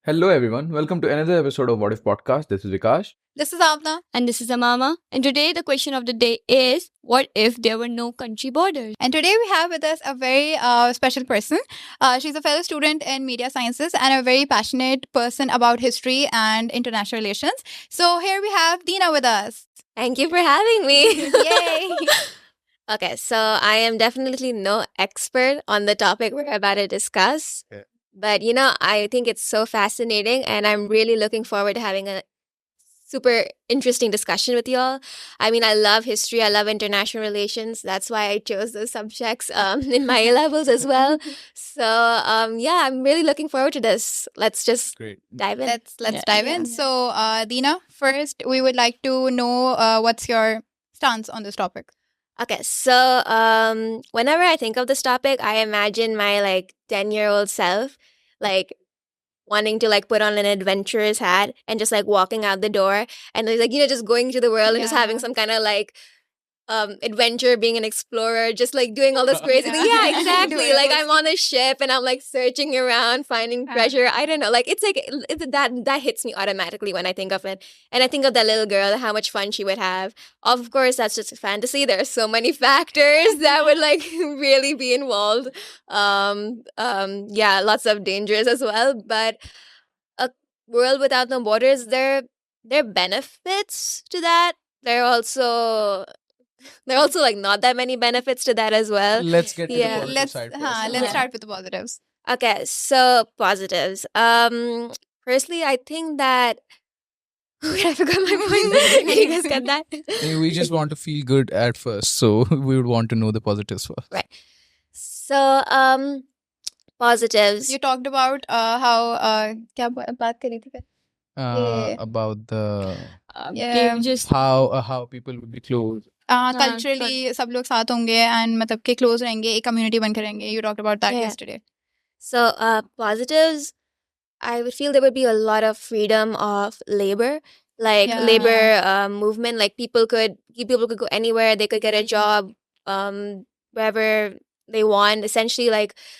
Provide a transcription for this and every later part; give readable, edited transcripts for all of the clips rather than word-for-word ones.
Hello, everyone. Welcome to another episode of What If Podcast. This is Vikash. This is Avna. And this is Amama. And today the question of the day is, what if there were no country borders? And today we have with us a very special person. She's a fellow student in media sciences and a very passionate person about history and international relations. So here we have Dina with us. Thank you for having me. Yay! Okay, so I am definitely no expert on the topic we're about to discuss. Yeah. But I think it's so fascinating and I'm really looking forward to having a super interesting discussion with y'all. I mean, I love history, I love international relations. That's why I chose those subjects in my A levels as well. So yeah, I'm really looking forward to this. Let's just Great. dive in. Let's Yeah. dive in. So Dina, first we would like to know what's your stance on this topic. Okay, so whenever I think of this topic, I imagine my 10-year-old self like wanting to put on an adventurous hat and just walking out the door and just going to the world and just having Yeah. some kind of adventure, being an explorer, just doing all this crazy things. Yeah. Yeah, exactly. Doing all I'm on a ship and I'm searching around, finding Yeah. treasure. I don't know. It's that hits me automatically when I think of it. And I think of that little girl, how much fun she would have. Of course, that's just a fantasy. There are so many factors that would really be involved. Yeah, lots of dangers as well. But a world without no borders, there are benefits to that. There are also not that many benefits to that as well. Let's get to the Yeah. positive Let's side first. let's Yeah. start with the positives. Okay, so positives. Firstly, I think that I forgot my point. You guys get that? We just want to feel good at first, so we would want to know the positives first. Right. So, positives. You talked about how क्या बात करी थी फिर? Yeah. About the Yeah. Just how people would be close. Culturally सब लोग साथ होंगे and मतलब के close रहेंगे, एक community बनकर रहेंगे. You talked about that Yeah. yesterday. So, positives, I would feel there would be a lot of freedom of labor, Yeah. labor movement. People could go anywhere. They could get a job wherever they want. Essentially,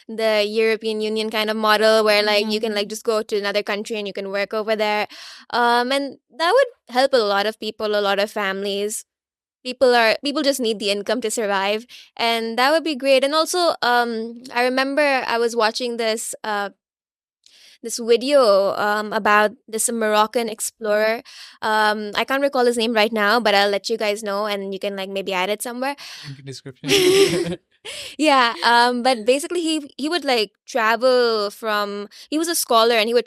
the European Union kind of model, where you can just go to another country and you can work over there, and that would help a lot of people, a lot of families. People just need the income to survive, and that would be great. And also, I remember I was watching this video about this Moroccan explorer. I can't recall his name right now, but I'll let you guys know, and you can maybe add it somewhere. Link in description. Yeah, but basically he would travel from, he was a scholar and he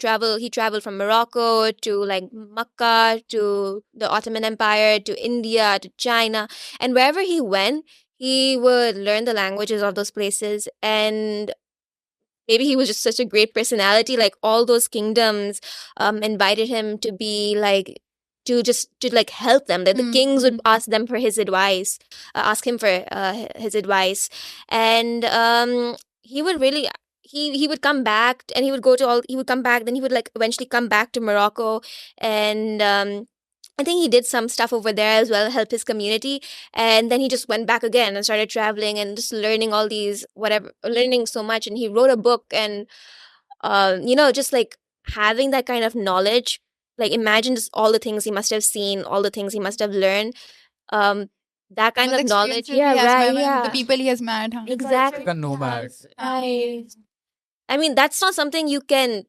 traveled from Morocco to Makkah, to the Ottoman Empire, to India, to China, and wherever he went, he would learn the languages of those places. And maybe he was just such a great personality, all those kingdoms invited him to be to help them. That the kings would ask them for his advice, ask him for his advice. And he would really he would come back, and he would come back, then he would eventually come back to Morocco. And I think he did some stuff over there as well, help his community. And then he just went back again and started traveling and just learning all these, learning so much. And he wrote a book, and just having that kind of knowledge, imagine just all the things he must have seen, all the things he must have learned. That kind All the of knowledge. experiences he Yeah, has right. met, Yeah. the people he has met. Huh? Exactly. Like a nomad. I mean, that's not something you can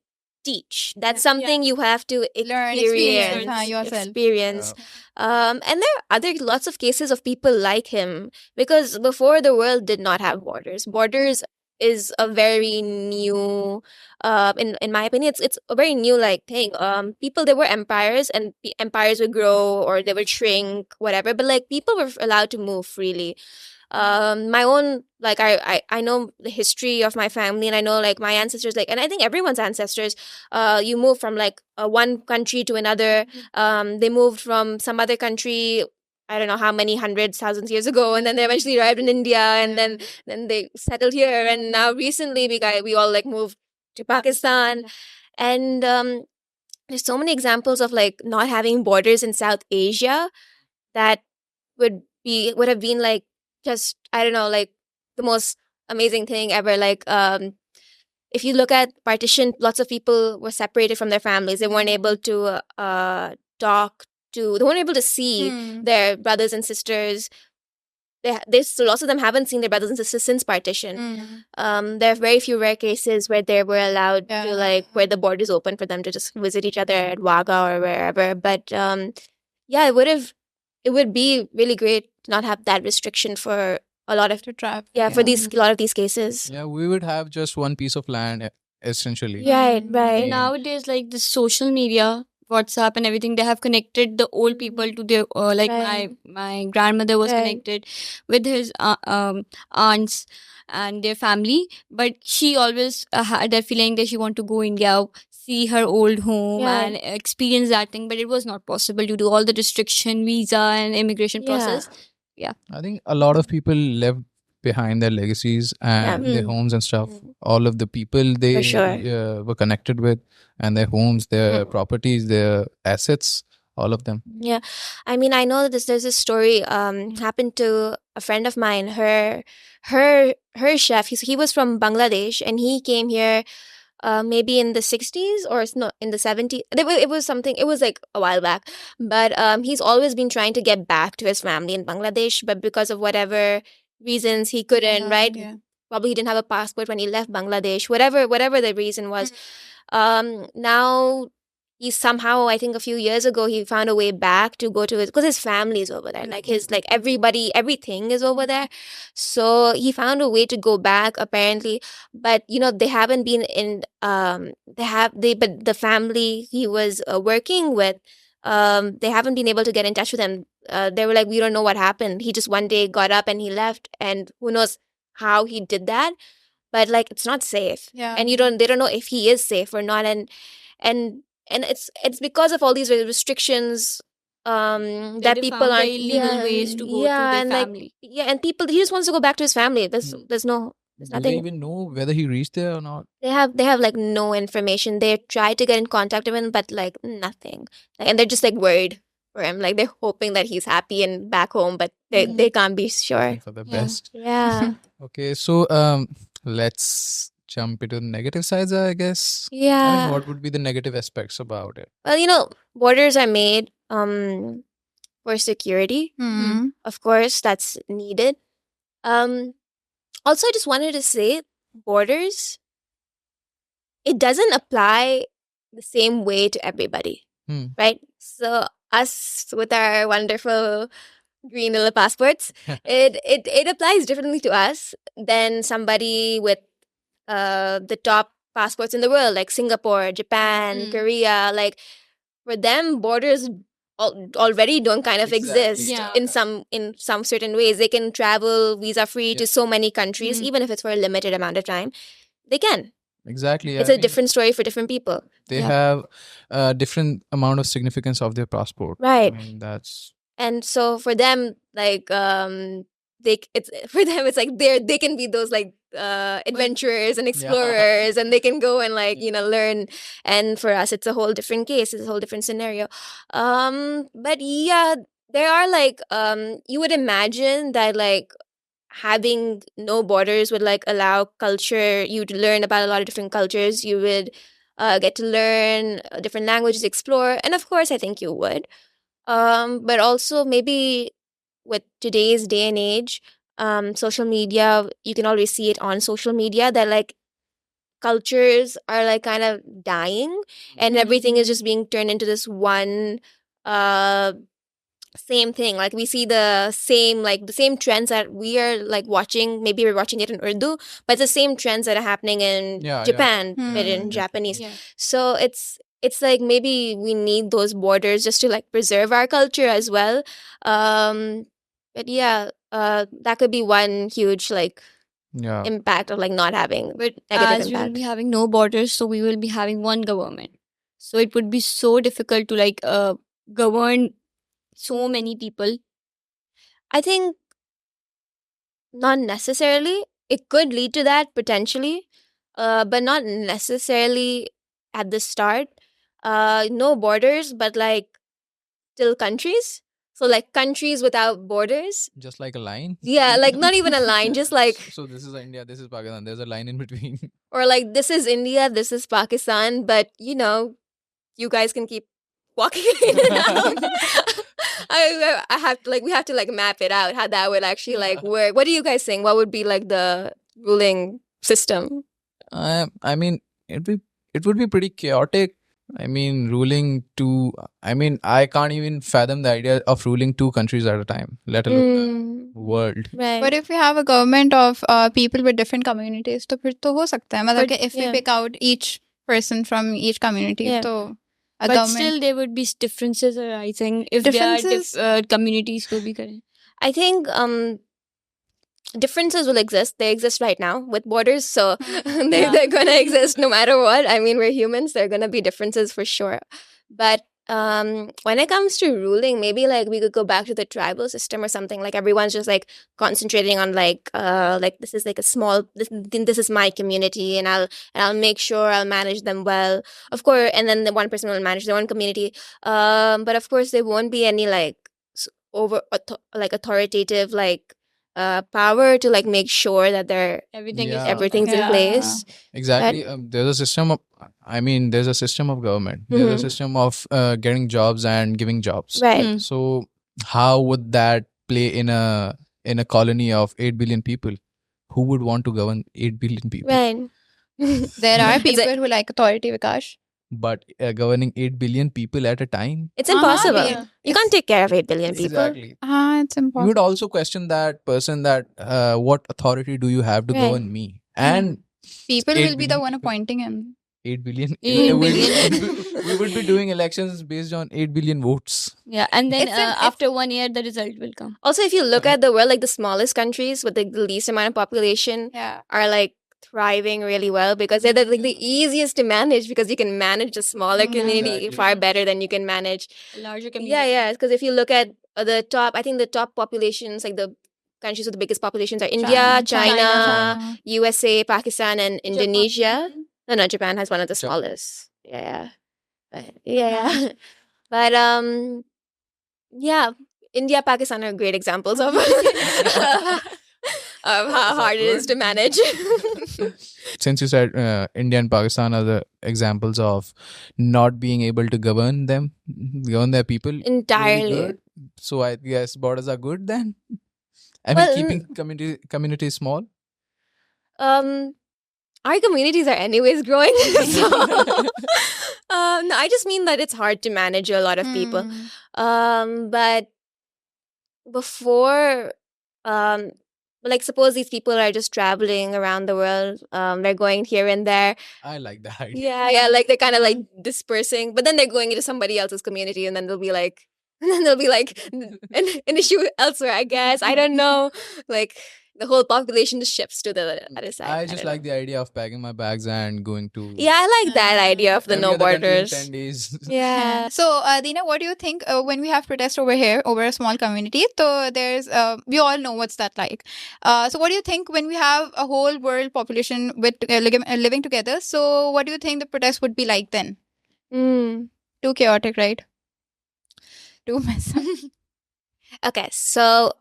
teach. That's something you have to Learn, experience. experience, yourself. Experience. And there are lots of cases of people like him, because before, the world did not have borders. Borders is a very new, in my opinion, it's a very new thing. People, there were empires, and empires would grow or they would shrink, whatever. But people were allowed to move freely. My own, I know the history of my family, and I know my ancestors, and I think everyone's ancestors, you move from one country to another. They moved from some other country, I don't know how many hundreds, thousands years ago, and then they eventually arrived in India, and then they settled here, and now recently we all moved to Pakistan. And there's so many examples of not having borders in South Asia that would have been just, I don't know, the most amazing thing ever. if you look at partition, lots of people were separated from their families. They weren't able to talk to. They weren't able to see their brothers and sisters. They so lots of them haven't seen their brothers and sisters since partition. There are very few rare cases where they were allowed to like where the borders open for them to just visit each other at Wagah or wherever. But yeah, it would be really great to not have that restriction for a lot of To travel. for these a lot of these cases. Yeah, we would have just one piece of land essentially. Right, right. Yeah. Nowadays, like the social media, WhatsApp and everything, they have connected the old people to their like Right. my grandmother was Right. connected with his aunts and their family, but she always had that feeling that she want to go India, see her old home Yeah. and experience that thing, but it was not possible due to all the restriction, visa and immigration Yeah. process. I think a lot of people left behind their legacies and their Mm. homes and stuff. All of the people they sure. were connected with, and their homes, their Mm. properties, their assets, all of them. Yeah, I mean, I know that there's this story happened to a friend of mine. Her chef. He was from Bangladesh, and he came here maybe in the 60s or no, in the 70s. It was something. It was like a while back, but he's always been trying to get back to his family in Bangladesh, but because of whatever reasons he couldn't. Right? Yeah. Probably he didn't have a passport when he left Bangladesh. Whatever the reason was. Now he somehow, I think a few years ago, he found a way back to go to his, because his family is over there, like his, like everybody, everything is over there. So he found a way to go back apparently, but they haven't been in but the family he was working with, they haven't been able to get in touch with him. They were like, we don't know what happened. He just one day got up and he left, and who knows how he did that. But like, it's not safe. Yeah. And they don't know if he is safe or not. And it's because of all these restrictions that they people found aren't very legal ways to go to their and like family. and people, he just wants to go back to his family. There's Mm. there's Do they nothing. even know whether he reached there or not? They have like no information. They tried to get in contact with him, but like nothing. And they're just like worried for him. Like they're hoping that he's happy and back home, but they can't be sure. Hoping for the Yeah. best. Yeah. Okay, so let's jump into the negative sides, I guess. I mean, Yeah. what would be the negative aspects about it? Well, borders are made for security. Mhm. Of course, that's needed. Also, I just wanted to say, borders, it doesn't apply the same way to everybody, Hmm. right? So us with our wonderful green little passports, it applies differently to us than somebody with the top passports in the world, like Singapore, Japan, Mm. Korea. Like for them, borders already don't kind of Exactly. exist Yeah. in some certain ways. They can travel visa free to Yeah. so many countries, Mm. even if it's for a limited amount of time. They can. Exactly. It's I a mean, different story for different people. they Yeah. have a different amount of significance of their passport. Right. I mean, that's And so for them, like it's like they can be those like adventurers and explorers, and they can go and like learn. And for us, it's a whole different case. It's a whole different scenario. But yeah, there are like you would imagine that like having no borders would like allow culture you to learn about a lot of different cultures. You would get to learn different languages, explore, and of course, I think you would. But also maybe with today's day and age, social media, you can always see it on social media that like cultures are like kind of dying, and everything is just being turned into this one same thing. Like we see the same trends that we are like watching. Maybe we're watching it in Urdu, but it's the same trends that are happening in Yeah, yeah. Japan, Hmm. but in Definitely. Japanese. Yeah. So it's like maybe we need those borders just to like preserve our culture as well. But yeah, that could be one huge like Yeah. impact of like not having But negative as we will impact. be having no borders, so we will be having one government. So it would be so difficult to like govern so many people. I think not necessarily. It could lead to that potentially, but not necessarily at the start. No borders, but like still countries. So like countries without borders. Just like a line. Yeah, like not even a line, just like, So this is India, this is Pakistan. There's a line in between. or like this is India, this is Pakistan, but you guys can keep walking in and out. I have to, like, we have to like map it out how that would actually like work. What do you guys think? What would be like the ruling system? I mean, it would be pretty chaotic. I mean, ruling two. I mean, I can't even fathom the idea of ruling two countries at a time, let alone the world. Right. But if we have a government of people with different communities, तो फिर तो हो सकता है. मतलब कि if we yeah. pick out each person from each community, Yeah. तो a But government. still, there would be differences arising if they are Differences? communities को भी करें. I think differences will exist. They exist right now with borders, so they're gonna exist no matter what. I mean, we're humans. There are gonna be differences for sure. But when it comes to ruling, maybe like we could go back to the tribal system or something. Like everyone's just like concentrating on like this is like a small this is my community, and I'll make sure I'll manage them well. Of course, and then the one person will manage their own community. But of course, there won't be any like authoritative like power to like make sure that Everything Yeah. everything's in Yeah. place. Exactly. There's a system of. I mean, there's a system of government. There's a system of getting jobs and giving jobs. Right. So how would that play in a colony of 8 billion people? Who would want to govern 8 billion people? Right. There are people who like authority, Vikash. But governing 8 billion people at a time? It's impossible. yeah. You can't take care of 8 billion people. Exactly. It's You impossible. would also question that person that what authority do you have to Right. govern me? And People 8 will be the billion one people. appointing him. 8 billion. 8 we, billion. we would be doing elections based on 8 billion votes. Yeah, and then It's after 1 year, the result will come. Also, if you look at the world, like the smallest countries with the least amount of population Yeah. are like thriving really well because they're like the easiest to manage because you can manage a smaller community Exactly. far better than you can manage. A larger community. Yeah. Because if you look at I think the top populations, like the countries with the biggest populations are India, China, USA, Pakistan, and Indonesia. No, Japan has one of the smallest. Yeah. Yeah. But yeah, India, Pakistan are great examples of of how hard it is to manage. Since you said India and Pakistan are the examples of not being able to govern their people really Entirely. good. So I guess borders are good then. I Well, mean, keeping communities small. Our communities are anyways growing. So, no, I just mean that it's hard to manage a lot of people. But before, like suppose these people are just traveling around the world. They're going here and there. I like that idea. Yeah, like they're kind of like dispersing, but then they're going into somebody else's community, and then they'll be like, an issue elsewhere. I guess I don't know. Like the whole population just shifts to the other side. I just don't like the idea of packing my bags and going to. know. Yeah, I like that idea of the every no other country in borders. 10 days. Yeah. So, Dina, what do you think when we have protest over here, over a small community? So, there's, we all know what's that like. So, what do you think when we have a whole world population with living together? So, what do you think the protest would be like then? Too chaotic, right? Too messy. Okay, so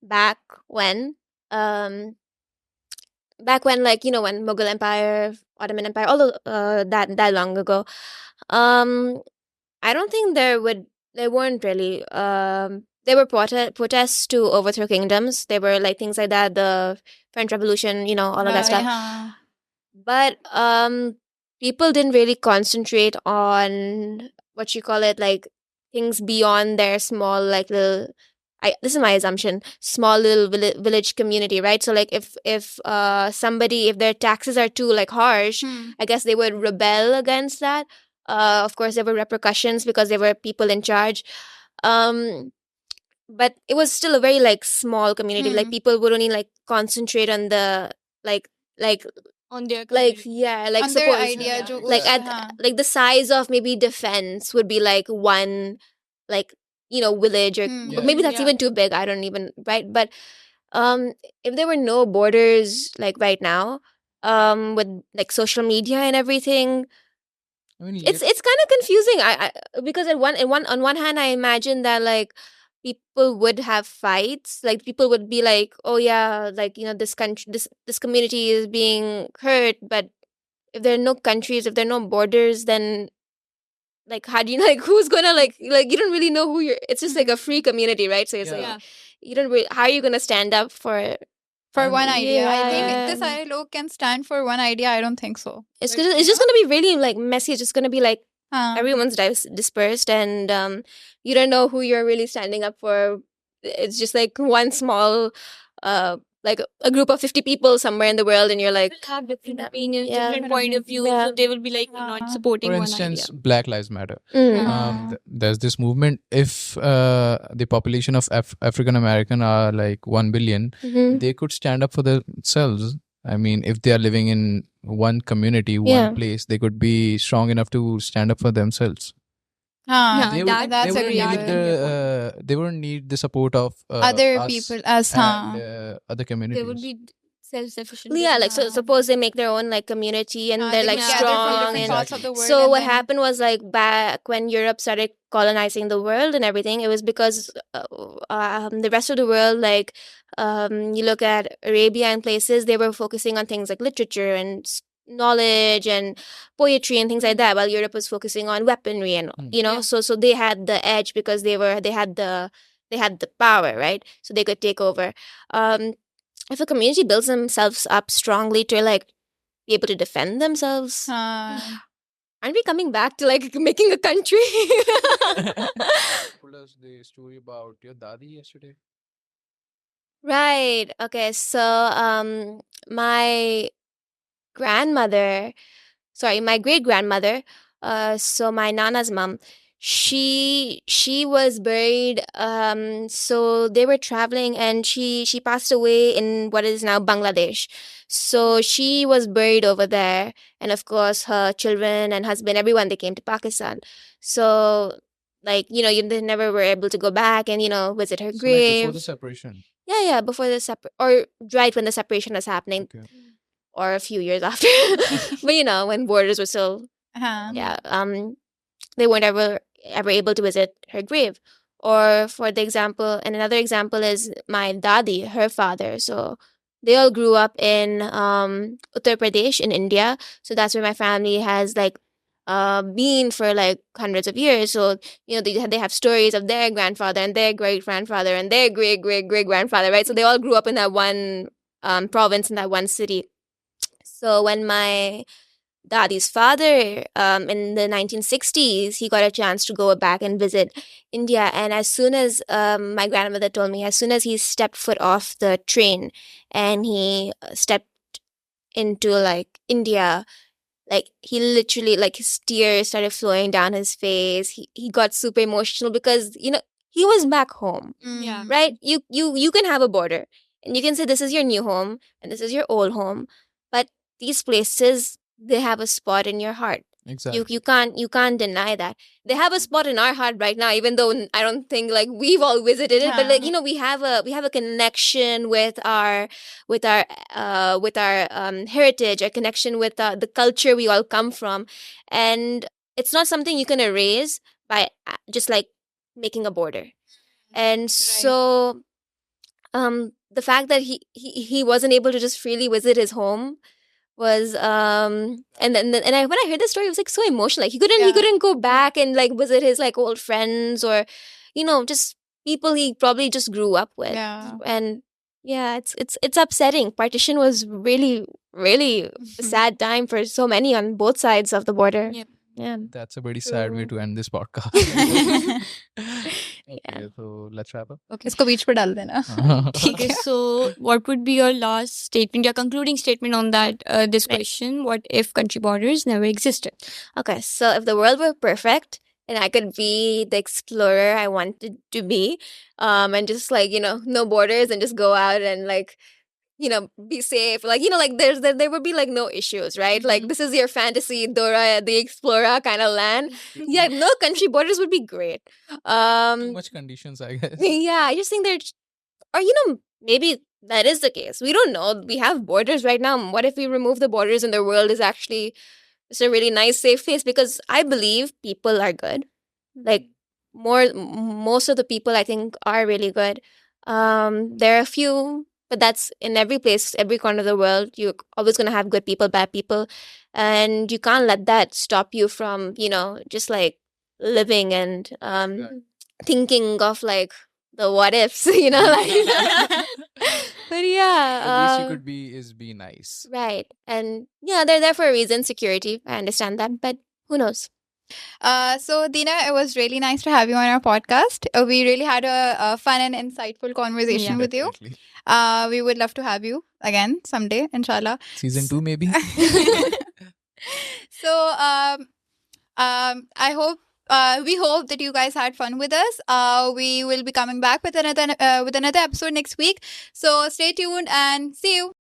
back when like when Mughal Empire, Ottoman Empire, all of that long ago, I don't think there weren't really there were protests to overthrow kingdoms. There were like things like that, the French Revolution, all of that stuff. Yeah. But people didn't really concentrate on what you call it, like things beyond their small like little. This is my assumption. Small little village community, right? So like if their taxes are too like harsh, I guess they would rebel against that. Of course, there were repercussions because there were people in charge. But it was still a very like small community. Like people would only like concentrate on the like On their like community. like On their suppose idea, jo like us- like the size of maybe defense would be like one like village or Yeah. maybe that's Yeah. even too big. I don't even right. But if there were no borders like right now, with like social media and everything, I mean, It's kind of confusing. Because on one hand, I imagine that like people would have fights. Like people would be like, oh yeah, like this country, this community is being hurt. But if there are no countries, if there are no borders, then like how do you like who's gonna like you don't really know who you're. It's just like a free community, right? So it's Yeah. like you don't really, how are you gonna stand up for For And- one idea. I think Yeah. this ILO can stand for one idea. I don't think so. it's just gonna be really like messy. It's just gonna be like everyone's dispersed, and you don't know who you're really standing up for. It's just like one small like a group of 50 people somewhere in the world, and you're like, Have different opinions, Yeah. different point of view. Yeah. So they will be like not supporting For one instance, idea. Black Lives Matter. mm, There's this movement. If the population of African American are like 1 billion, mhm. they could stand up for themselves. I mean, if they are living in one community, Yeah. one place, they could be strong enough to stand up for themselves. Yeah, They, that's wouldn't need agreeable. they wouldn't need the support of Other us people as and other communities. They would be self-sufficient. Yeah, like so Yeah. suppose they make their own like community, and they're they like could gather from strong, different and parts of the world. so and what then- happened was like back when Europe started colonizing the world and everything, it was because the rest of the world, like you look at Arabia and places, they were focusing on things like literature and knowledge and poetry and things like that, while Europe was focusing on weaponry and Yeah. so they had the edge because they had the power, right? So they could take over. If a community builds themselves up strongly to like be able to defend themselves, aren't we coming back to like making a country? Told us the story about your dadi yesterday. Right. Okay. So my grandmother, my great grandmother, so my nana's mom, she was buried, so they were traveling, and she passed away in what is now Bangladesh. So she was buried over there, and of course her children and husband, everyone, they came to Pakistan. So like they never were able to go back and visit her So like grave. before the separation. Yeah, before the or right when the separation was happening, Okay. or a few years after. But when borders were still, yeah, they weren't ever able to visit her grave. Or for the example, and another example is my dadi, her father. So they all grew up in Uttar Pradesh in India. So that's where my family has like been for like hundreds of years. So they have stories of their grandfather and their great grandfather and their great great great grandfather, right? So they all grew up in that one province, in that one city. So when my daddy's father, in the 1960s, he got a chance to go back and visit India. And as soon as my grandmother told me, as soon as he stepped foot off the train and he stepped into like India, like he literally, like his tears started flowing down his face. He got super emotional because he was back home. Yeah. Right? You can have a border and you can say this is your new home and this is your old home, but these places, they have a spot in your heart. Exactly. You can't deny that they have a spot in our heart right now, even though I don't think like we've all visited it, but like we have a connection with our heritage, a connection with the culture we all come from, and it's not something you can erase by just like making a border. And so the fact that he wasn't able to just freely visit his home was when I heard the story, it was like so emotional. Like he couldn't go back and like visit his like old friends, or just people he probably just grew up with. And yeah, it's upsetting. Partition was really really a sad time for so many on both sides of the border. Yep. Yeah. That's a very sad way True. to end this podcast. Okay, so let's wrap up. इसको बीच पे डाल देना. Okay, so what would be your last statement, your concluding statement on that this question? What if country borders never existed? Okay, so if the world were perfect and I could be the explorer I wanted to be, and just like no borders and just go out and like be safe, like like there would be like no issues, right? Like this is your fantasy Dora the Explorer kind of land. Yeah, no country borders would be great. Too much conditions, I guess. Yeah, I just think there's, or maybe that is the case. We don't know. We have borders right now. What if we remove the borders and the world is actually just a really nice, safe place, because I believe people are good. Like most of the people I think are really good. There are a few, but that's in every place, every corner of the world. You're always gonna have good people, bad people, and you can't let that stop you from, just like living and thinking of like the what ifs, like. But yeah, The least you could be nice. right, and yeah, they're there for a reason. Security, I understand that, but who knows? So, Dina, it was really nice to have you on our podcast. We really had a fun and insightful conversation with you. Definitely. We would love to have you again someday, inshallah. Season 2 maybe. So, I hope. We hope that you guys had fun with us. We will be coming back with another episode next week. So stay tuned and see you.